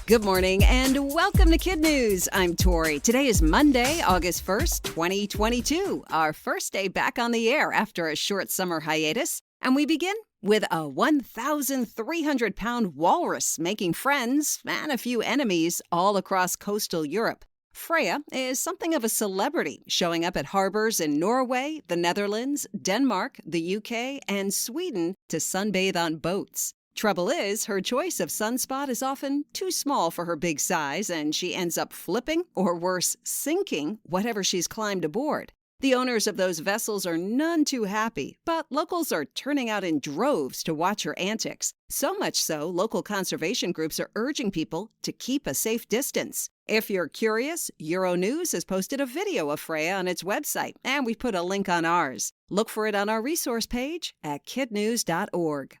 Good morning and welcome to KidNuz. I'm Tori. Today is Monday, August 1st, 2022, our first day back on the air after a short summer hiatus. And we begin with a 1,300-pound walrus making friends and a few enemies all across coastal Europe. Freya is something of a celebrity, showing up at harbors in Norway, the Netherlands, Denmark, the UK, and Sweden to sunbathe on boats. Trouble is, her choice of sunspot is often too small for her big size, and she ends up flipping, or worse, sinking, whatever she's climbed aboard. The owners of those vessels are none too happy, but locals are turning out in droves to watch her antics. So much so, local conservation groups are urging people to keep a safe distance. If you're curious, Euronews has posted a video of Freya on its website, and we put a link on ours. Look for it on our resource page at kidnews.org.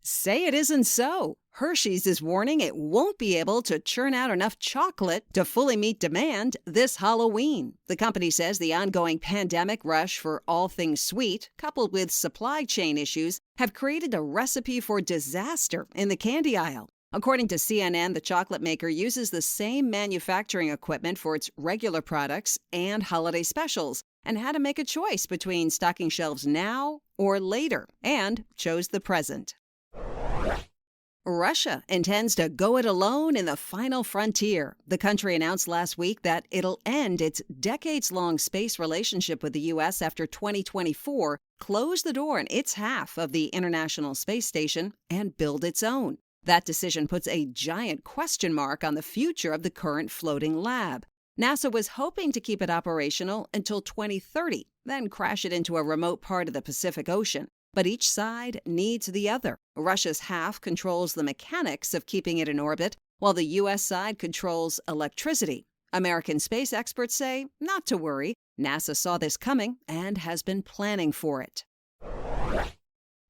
Say it isn't so. Hershey's is warning it won't be able to churn out enough chocolate to fully meet demand this Halloween. The company says the ongoing pandemic rush for all things sweet, coupled with supply chain issues, have created a recipe for disaster in the candy aisle. According to CNN, the chocolate maker uses the same manufacturing equipment for its regular products and holiday specials, and had to make a choice between stocking shelves now or later, and chose the present. Russia intends to go it alone in the final frontier. The country announced last week that it'll end its decades-long space relationship with the U.S. after 2024, close the door on its half of the International Space Station, and build its own. That decision puts a giant question mark on the future of the current floating lab. NASA was hoping to keep it operational until 2030, then crash it into a remote part of the Pacific Ocean. But each side needs the other. Russia's half controls the mechanics of keeping it in orbit, while the U.S. side controls electricity. American space experts say not to worry. NASA saw this coming and has been planning for it.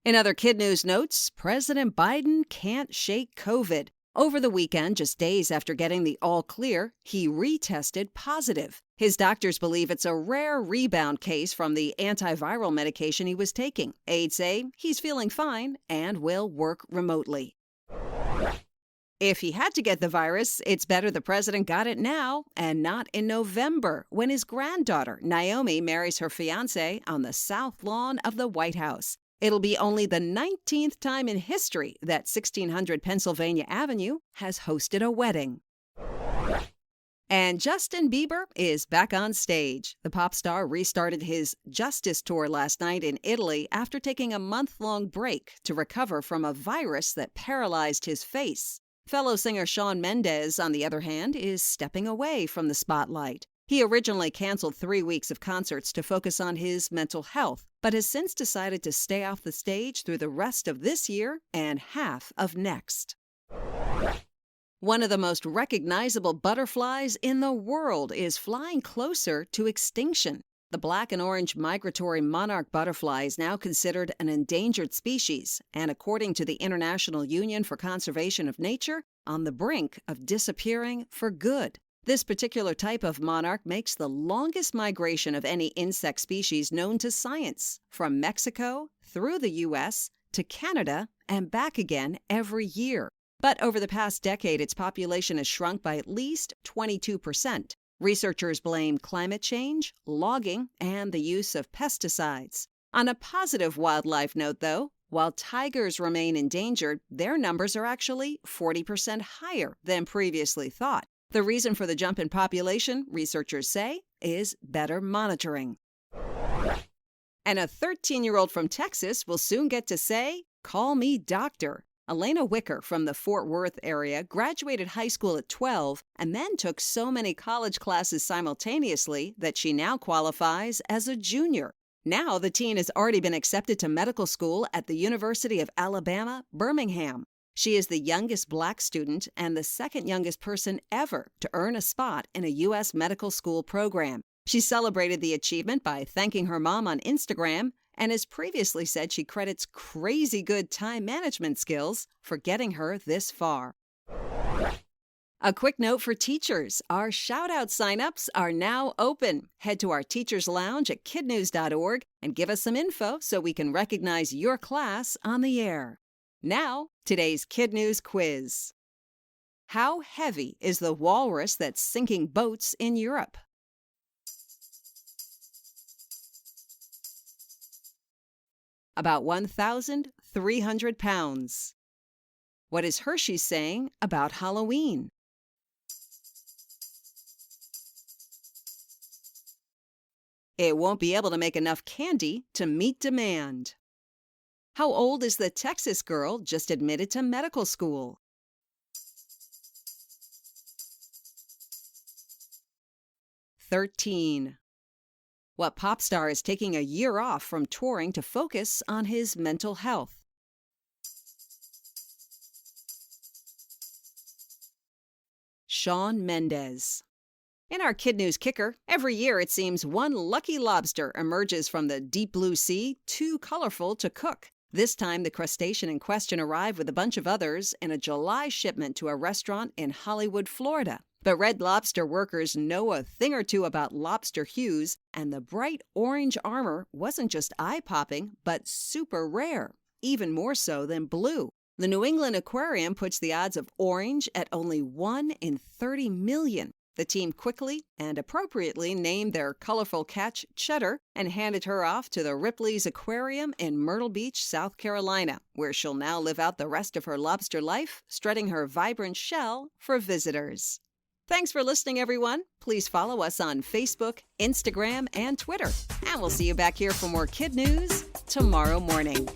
In other KidNuz notes, President Biden can't shake COVID. Over the weekend, just days after getting the all-clear, he retested positive. His doctors believe it's a rare rebound case from the antiviral medication he was taking. Aides say he's feeling fine and will work remotely. If he had to get the virus, it's better the president got it now and not in November, when his granddaughter, Naomi, marries her fiancé on the south lawn of the White House. It'll be only the 19th time in history that 1600 Pennsylvania Avenue has hosted a wedding. And Justin Bieber is back on stage. The pop star restarted his Justice Tour last night in Italy after taking a month-long break to recover from a virus that paralyzed his face. Fellow singer Shawn, on the other hand, is stepping away from the spotlight. He originally canceled 3 weeks of concerts to focus on his mental health, but has since decided to stay off the stage through the rest of this year and half of next. One of the most recognizable butterflies in the world is flying closer to extinction. The black and orange migratory monarch butterfly is now considered an endangered species, and according to the International Union for Conservation of Nature, on the brink of disappearing for good. This particular type of monarch makes the longest migration of any insect species known to science, from Mexico through the U.S. to Canada and back again every year. But over the past decade, its population has shrunk by at least 22%. Researchers blame climate change, logging, and the use of pesticides. On a positive wildlife note, though, while tigers remain endangered, their numbers are actually 40% higher than previously thought. The reason for the jump in population, researchers say, is better monitoring. And a 13-year-old from Texas will soon get to say, "Call me doctor." Elena Wicker from the Fort Worth area graduated high school at 12 and then took so many college classes simultaneously that she now qualifies as a junior. Now the teen has already been accepted to medical school at the University of Alabama, Birmingham. She is the youngest black student and the second youngest person ever to earn a spot in a U.S. medical school program. She celebrated the achievement by thanking her mom on Instagram and has previously said she credits crazy good time management skills for getting her this far. A quick note for teachers. Our shout-out sign-ups are now open. Head to our Teachers Lounge at kidnews.org and give us some info so we can recognize your class on the air. Now, today's KidNuz quiz. How heavy is the walrus that's sinking boats in Europe? About 1,300 pounds. What is Hershey saying about Halloween? It won't be able to make enough candy to meet demand. How old is the Texas girl just admitted to medical school? 13. What pop star is taking a year off from touring to focus on his mental health? Shawn Mendes. In our KidNuz Kicker, every year it seems one lucky lobster emerges from the deep blue sea, too colorful to cook. This time, the crustacean in question arrived with a bunch of others in a July shipment to a restaurant in Hollywood, Florida. But Red Lobster workers know a thing or two about lobster hues, and the bright orange armor wasn't just eye-popping, but super rare, even more so than blue. The New England Aquarium puts the odds of orange at only 1 in 30 million. The team quickly and appropriately named their colorful catch Cheddar and handed her off to the Ripley's Aquarium in Myrtle Beach, South Carolina, where she'll now live out the rest of her lobster life, strutting her vibrant shell for visitors. Thanks for listening, everyone. Please follow us on Facebook, Instagram, and Twitter. And we'll see you back here for more KidNuz tomorrow morning.